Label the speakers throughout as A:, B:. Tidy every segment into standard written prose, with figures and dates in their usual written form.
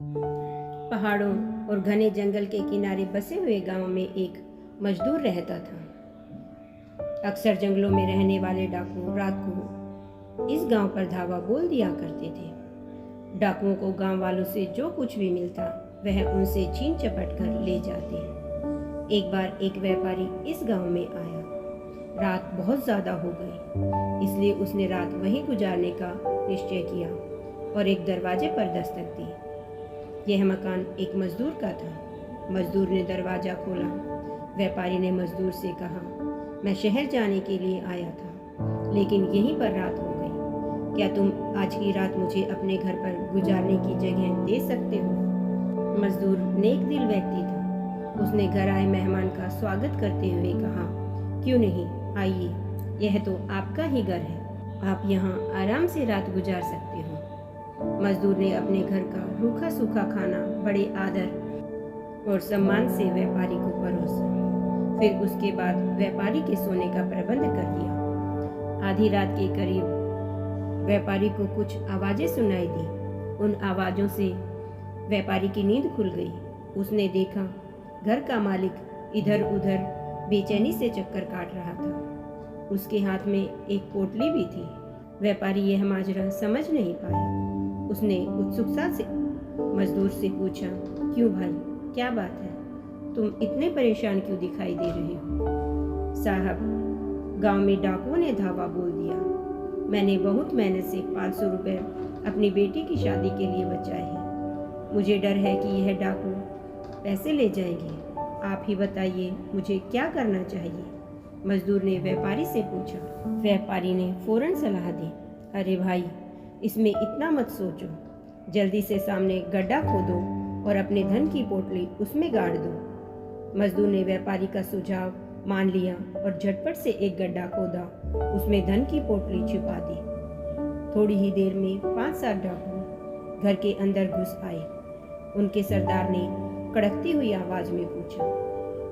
A: पहाड़ों और घने जंगल के किनारे बसे हुए गांव में एक मजदूर रहता था। अक्सर जंगलों में रहने वाले डाकू रात को इस गांव पर धावा बोल दिया करते थे। डाकुओं को गांव वालों से जो कुछ भी मिलता वह उनसे छीन झपट कर ले जाते। एक बार एक व्यापारी इस गांव में आया। रात बहुत ज्यादा हो गई, इसलिए उसने रात वहीं गुजारने का निश्चय किया और एक दरवाजे पर दस्तक दी। यह मकान एक मजदूर का था। मजदूर ने दरवाजा खोला। व्यापारी ने मजदूर से कहा, मैं शहर जाने के लिए आया था, लेकिन यहीं पर रात हो गई। क्या तुम आज की रात मुझे अपने घर पर गुजारने की जगह दे सकते हो? मजदूर नेक दिल व्यक्ति था। उसने घर आए मेहमान का स्वागत करते हुए कहा, क्यों नहीं, आइए, यह तो आपका ही घर है। आप यहाँ आराम से रात गुजार सकते हो। मजदूर ने अपने घर का रूखा सूखा खाना बड़े आदर और सम्मान से व्यापारी को परोसा। फिर उसके बाद व्यापारी के सोने का प्रबंध कर दिया। आधी रात के करीब व्यापारी को कुछ आवाजें सुनाई दी। उन आवाजों से व्यापारी की नींद खुल गई। उसने देखा घर का मालिक इधर उधर बेचैनी से चक्कर काट रहा था। उसके हाथ में एक पोटली भी थी। व्यापारी यह माजरा समझ नहीं पाया। उसने उत्सुकता से मजदूर से पूछा, क्यों भाई, क्या बात है? तुम इतने परेशान क्यों दिखाई दे रहे हो? साहब, गांव में डाकुओं ने धावा बोल दिया। मैंने बहुत मेहनत से 500 रुपए अपनी बेटी की शादी के लिए बचाए हैं। मुझे डर है कि यह डाकू पैसे ले जाएंगे। आप ही बताइए, मुझे क्या करना चाहिए? मजदूर ने व्यापारी से पूछा। व्यापारी ने फौरन सलाह दी, अरे भाई, इसमें इतना मत सोचो। जल्दी से सामने गड्ढा खोदो और अपने धन की पोटली उसमें गाड़ दो। मजदूर ने व्यापारी का सुझाव मान लिया और झटपट से एक गड्ढा खोदा, उसमें धन की पोटली छुपा दी। थोड़ी ही देर में 5-7 डाकू घर के अंदर घुस आए। उनके सरदार ने कड़कती हुई आवाज में पूछा,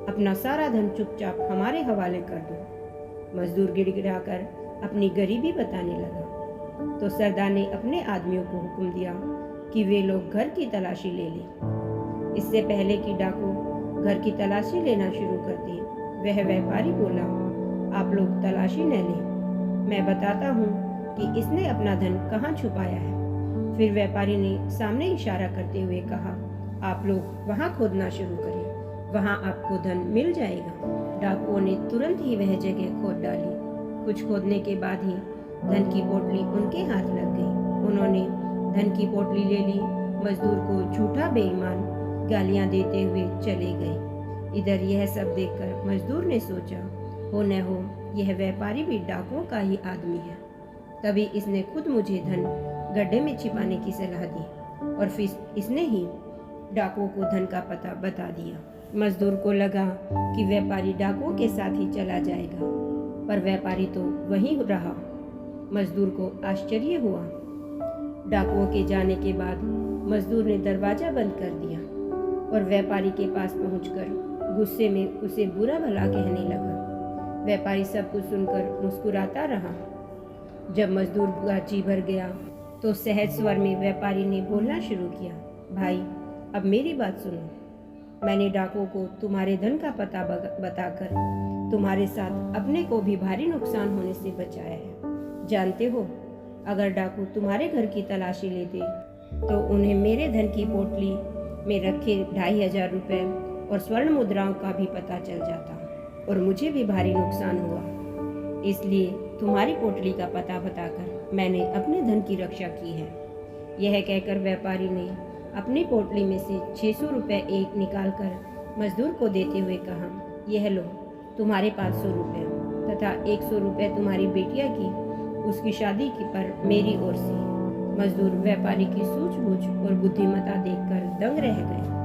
A: अपना सारा धन चुपचाप हमारे हवाले कर दो। मजदूर गिड़गिड़ाकर अपनी गरीबी बताने लगा। तो सरदार ने अपने आदमियों को हुक्म दिया कि वे लोग घर की तलाशी ले लें। इससे पहले कि डाकू घर की तलाशी लेना शुरू कर दे, वह व्यापारी बोला, आप लोग तलाशी न लें, मैं बताता हूँ कि इसने अपना धन कहाँ छुपाया है। फिर व्यापारी ने सामने इशारा करते हुए कहा, आप लोग वहाँ खोदना शुरू करें, वहाँ आपको धन मिल जाएगा। डाकुओं ने तुरंत ही वह जगह खोद डाली। कुछ खोदने के बाद ही धन की पोटली उनके हाथ लग गई। उन्होंने धन की पोटली ले ली। मजदूर को झूठा बेईमान गालियां देते हुए चले गए। इधर यह सब देखकर मजदूर ने सोचा, हो न हो यह व्यापारी भी डाकुओं का ही आदमी है। तभी इसने खुद मुझे धन गड्ढे में छिपाने की सलाह दी और फिर इसने ही डाकुओं को धन का पता बता दिया। मजदूर को लगा कि व्यापारी डाकुओं के साथ ही चला जाएगा, पर व्यापारी तो वहीं रहा। मजदूर को आश्चर्य हुआ। डाकुओं के जाने के बाद मजदूर ने दरवाजा बंद कर दिया और व्यापारी के पास पहुंचकर गुस्से में उसे बुरा भला कहने लगा। व्यापारी सब कुछ सुनकर मुस्कुराता रहा। जब मजदूर का जी भर गया तो सहज स्वर में व्यापारी ने बोलना शुरू किया, भाई, अब मेरी बात सुनो। मैंने डाकुओं को तुम्हारे धन का पता बताकर तुम्हारे साथ अपने को भी भारी नुकसान होने से बचाया है। जानते हो, अगर डाकू तुम्हारे घर की तलाशी लेते तो उन्हें मेरे धन की पोटली में रखे 2500 रुपए और स्वर्ण मुद्राओं का भी पता चल जाता और मुझे भी भारी नुकसान हुआ। इसलिए तुम्हारी पोटली का पता बताकर मैंने अपने धन की रक्षा की है। यह कहकर व्यापारी ने अपनी पोटली में से 600 रुपए एक निकालकर मजदूर को देते हुए कहा, यह लो तुम्हारे 500 रुपए तथा 100 रुपए तुम्हारी बेटिया की उसकी शादी की पर मेरी ओर से। मजदूर व्यापारी की सूझबूझ और बुद्धिमत्ता देखकर दंग रह गए।